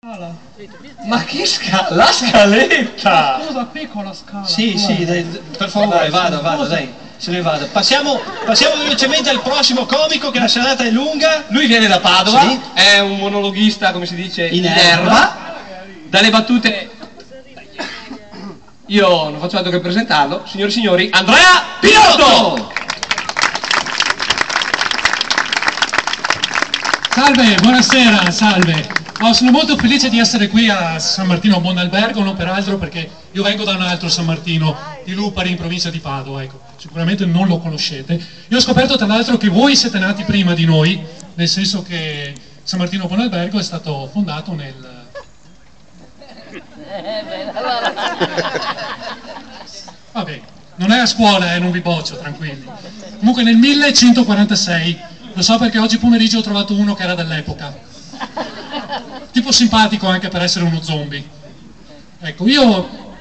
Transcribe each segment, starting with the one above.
Ma che scala? La scaletta! Scusa, qui con la scala. Sì, sì, dai, per favore, vada, dai, se ne vada. Passiamo velocemente al prossimo comico, che la serata è lunga. Lui viene da Padova, sì, è un monologhista, come si dice, in erba. Dalle battute... Io non faccio altro che presentarlo, signori e signori, Andrea Pinotto! Salve, buonasera, salve. Sono molto felice di essere qui a San Martino a Buonalbergo, non peraltro perché io vengo da un altro San Martino di Lupari in provincia di Padova, ecco, sicuramente non lo conoscete. Io ho scoperto tra l'altro che voi siete nati prima di noi, nel senso che San Martino a Buonalbergo è stato fondato nel... Vabbè, non è a scuola, non vi boccio, tranquilli. Comunque nel 1146, lo so perché oggi pomeriggio ho trovato uno che era dell'epoca. Tipo simpatico anche per essere uno zombie. Ecco, io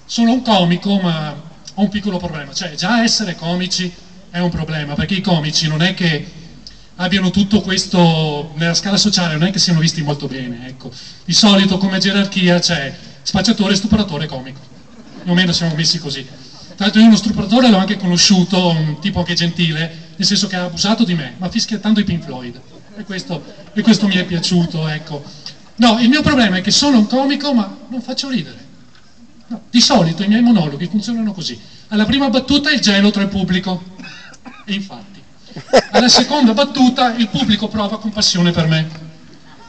sono un comico, ma ho un piccolo problema, cioè già essere comici è un problema, perché i comici non è che abbiano tutto questo, nella scala sociale non è che siano visti molto bene, ecco. Di solito come gerarchia c'è spacciatore, stupratore, comico. Più o meno siamo messi così. Tra l'altro io uno stupratore l'ho anche conosciuto, un tipo anche gentile, nel senso che ha abusato di me, ma fischiettando i Pink Floyd. E questo mi è piaciuto, ecco. No, il mio problema è che sono un comico ma non faccio ridere. No, di solito i miei monologhi funzionano così. Alla prima battuta il gelo tra il pubblico. E infatti. Alla seconda battuta il pubblico prova compassione per me.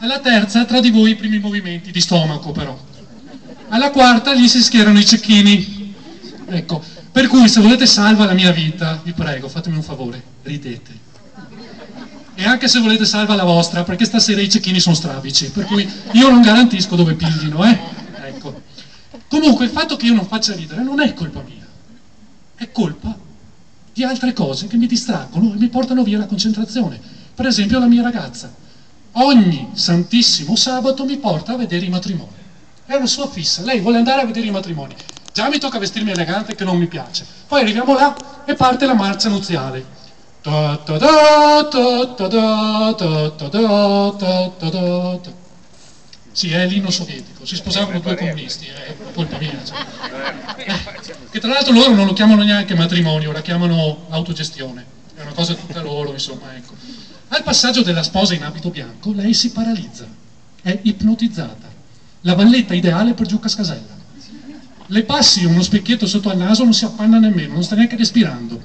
Alla terza tra di voi i primi movimenti di stomaco però. Alla quarta lì si schierano i cecchini. Ecco, per cui se volete salva la mia vita, vi prego, fatemi un favore, ridete. E anche se volete salva la vostra, perché stasera i cecchini sono strabici, per cui io non garantisco dove piglino, Ecco. Comunque il fatto che io non faccia ridere non è colpa mia, è colpa di altre cose che mi distraggono e mi portano via la concentrazione. Per esempio la mia ragazza, ogni santissimo sabato mi porta a vedere i matrimoni. È una sua fissa, lei vuole andare a vedere i matrimoni. Già mi tocca vestirmi elegante che non mi piace. Poi arriviamo là e parte la marcia nuziale. Sì, è l'inno sovietico, si sposavano due comunisti, è colpa mia. Che tra l'altro loro non lo chiamano neanche matrimonio, la chiamano autogestione, è una cosa tutta loro, insomma, ecco. Al passaggio della sposa in abito bianco, lei si paralizza, è ipnotizzata, la valletta ideale per Giucca Scasella. Le passi uno specchietto sotto al naso, non si appanna nemmeno, non sta neanche respirando.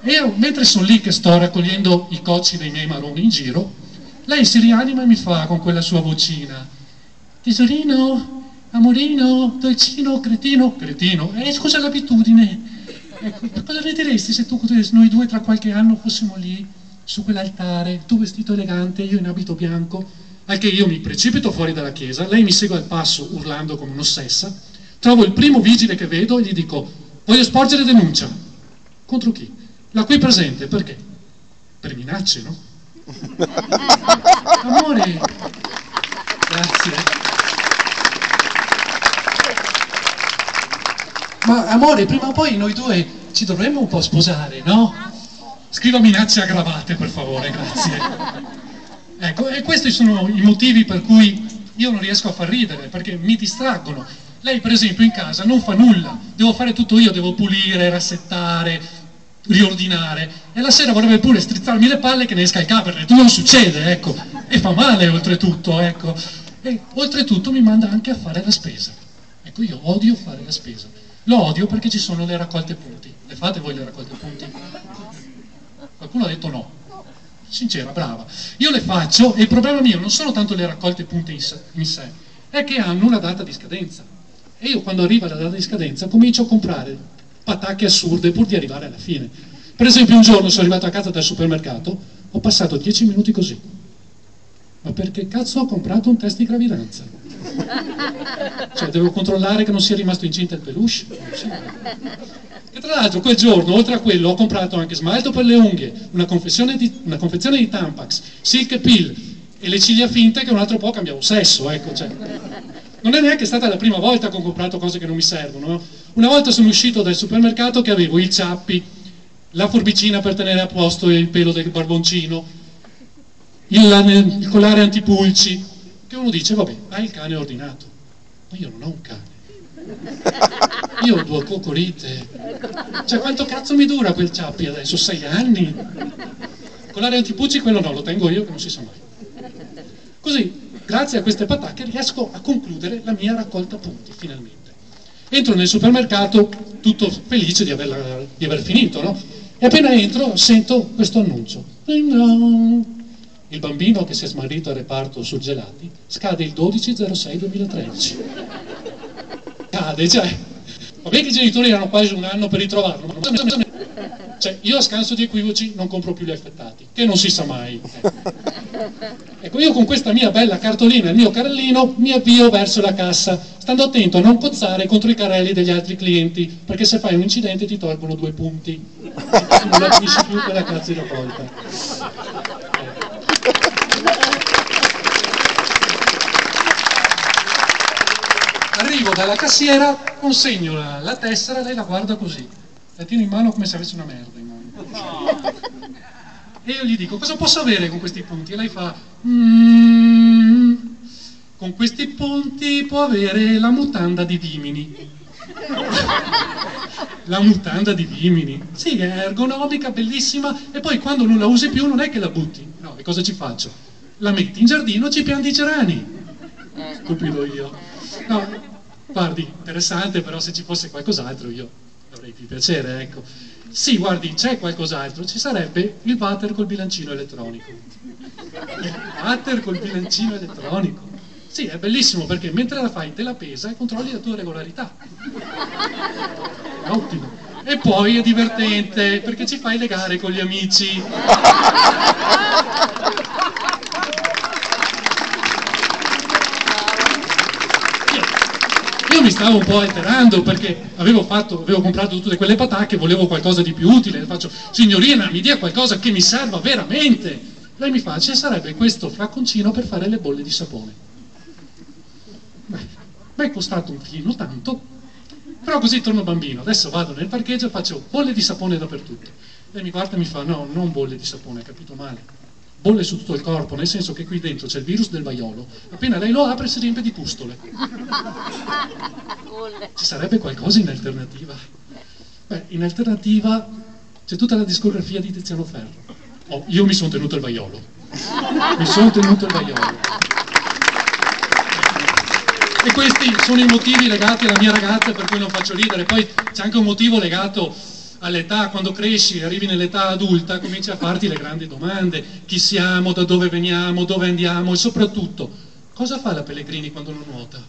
E io, mentre sono lì che sto raccogliendo i cocci dei miei maroni in giro, lei si rianima e mi fa con quella sua vocina: tesorino, amorino, dolcino, cretino. Cretino? Scusa l'abitudine. Ecco, cosa ne diresti se noi due tra qualche anno fossimo lì, su quell'altare, tu vestito elegante, io in abito bianco, al che io mi precipito fuori dalla chiesa, lei mi segue al passo urlando come un'ossessa, trovo il primo vigile che vedo e gli dico: voglio sporgere denuncia. Contro chi? La qui presente, perché? Per minacce, no? Amore, grazie. Ma amore, prima o poi noi due ci dovremmo un po' sposare, no? Scriva minacce aggravate, per favore, grazie. Ecco, e questi sono i motivi per cui io non riesco a far ridere, perché mi distraggono. Lei, per esempio, in casa non fa nulla, devo fare tutto io, devo pulire, rassettare, riordinare, e la sera vorrebbe pure strizzarmi le palle che ne esca il Cabernet. Non succede, ecco, e fa male oltretutto, ecco, e oltretutto mi manda anche a fare la spesa. Ecco, io odio fare la spesa, lo odio perché ci sono le raccolte punti. Le fate voi le raccolte punti? Qualcuno ha detto no, sincera, brava. Io le faccio e il problema mio non sono tanto le raccolte punti in sé, è che hanno una data di scadenza, e io quando arriva la data di scadenza comincio a comprare patacche assurde pur di arrivare alla fine. Per esempio un giorno sono arrivato a casa dal supermercato, ho passato 10 minuti così. Ma perché cazzo ho comprato un test di gravidanza? Cioè devo controllare che non sia rimasto incinta il peluche? E tra l'altro quel giorno, oltre a quello, ho comprato anche smalto per le unghie, una confezione di Tampax, Silk Pill e le ciglia finte che un altro po' cambiavo sesso, ecco, cioè. Non è neanche stata la prima volta che ho comprato cose che non mi servono, no? Una volta sono uscito dal supermercato che avevo i ciappi, la forbicina per tenere a posto il pelo del barboncino, il collare antipulci, che uno dice, vabbè, hai il cane ordinato, ma io non ho un cane. Io ho 2 coccolite. Cioè, quanto cazzo mi dura quel Ciappi adesso? 6 anni? Con l'aria antipucci quello no, lo tengo io che non si sa mai. Così, grazie a queste patacche, riesco a concludere la mia raccolta punti, finalmente. Entro nel supermercato tutto felice di aver finito, no? E appena entro sento questo annuncio. Il bambino che si è smarrito al reparto surgelati scade il 12/06/2013. Cade, cioè, vabbè che i genitori erano quasi un anno per ritrovarlo, ma cioè, io a scanso di equivoci non compro più gli affettati, che non si sa mai. Ecco, io con questa mia bella cartolina e il mio carrellino mi avvio verso la cassa, stando attento a non cozzare contro i carrelli degli altri clienti, perché se fai un incidente ti tolgono 2 punti, non la finisci più quella cazzo di raccolta. Arrivo dalla cassiera, consegno la tessera, lei la guarda così, la tiene in mano come se avesse una merda in mano. E io gli dico, cosa posso avere con questi punti? E lei fa, con questi punti può avere la mutanda di Vimini. La mutanda di Vimini? Sì, è ergonomica, bellissima, e poi quando non la usi più non è che la butti. No, e cosa ci faccio? La metti in giardino, ci pianti i gerani. Stupido io. No, guardi, interessante, però se ci fosse qualcos'altro io avrei più piacere, ecco. Sì, guardi, c'è qualcos'altro, ci sarebbe il water col bilancino elettronico. Il water col bilancino elettronico. Sì, è bellissimo perché mentre la fai te la pesa e controlli la tua regolarità. È ottimo. E poi è divertente perché ci fai le gare con gli amici. Io mi stavo un po' alterando perché avevo comprato tutte quelle patacche, volevo qualcosa di più utile. Le faccio, signorina, mi dia qualcosa che mi serva veramente. Lei mi fa, ci sarebbe questo flacconcino per fare le bolle di sapone. Beh, è costato un filino tanto, però così torno bambino. Adesso vado nel parcheggio e faccio bolle di sapone dappertutto. Lei mi guarda e mi fa, no, non bolle di sapone, hai capito male. Bolle su tutto il corpo, nel senso che qui dentro c'è il virus del vaiolo. Appena lei lo apre si riempie di pustole. Ci sarebbe qualcosa in alternativa? Beh, in alternativa c'è tutta la discografia di Tiziano Ferro. Oh, io mi sono tenuto il vaiolo. Mi sono tenuto il vaiolo. E questi sono i motivi legati alla mia ragazza per cui non faccio ridere. Poi c'è anche un motivo legato all'età, quando cresci, arrivi nell'età adulta, cominci a farti le grandi domande. Chi siamo, da dove veniamo, dove andiamo e soprattutto, cosa fa la Pellegrini quando non nuota?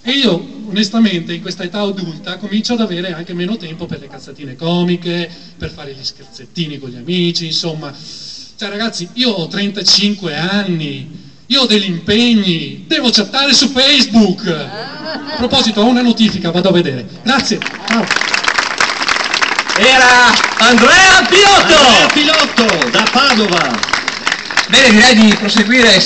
E io, onestamente, in questa età adulta comincio ad avere anche meno tempo per le cazzatine comiche, per fare gli scherzettini con gli amici, insomma. Cioè ragazzi, io ho 35 anni, io ho degli impegni, devo chattare su Facebook. A proposito, ho una notifica, vado a vedere. Grazie. Ciao. Era Andrea Pilotto! Andrea Pilotto, da Padova. Bene, direi di proseguire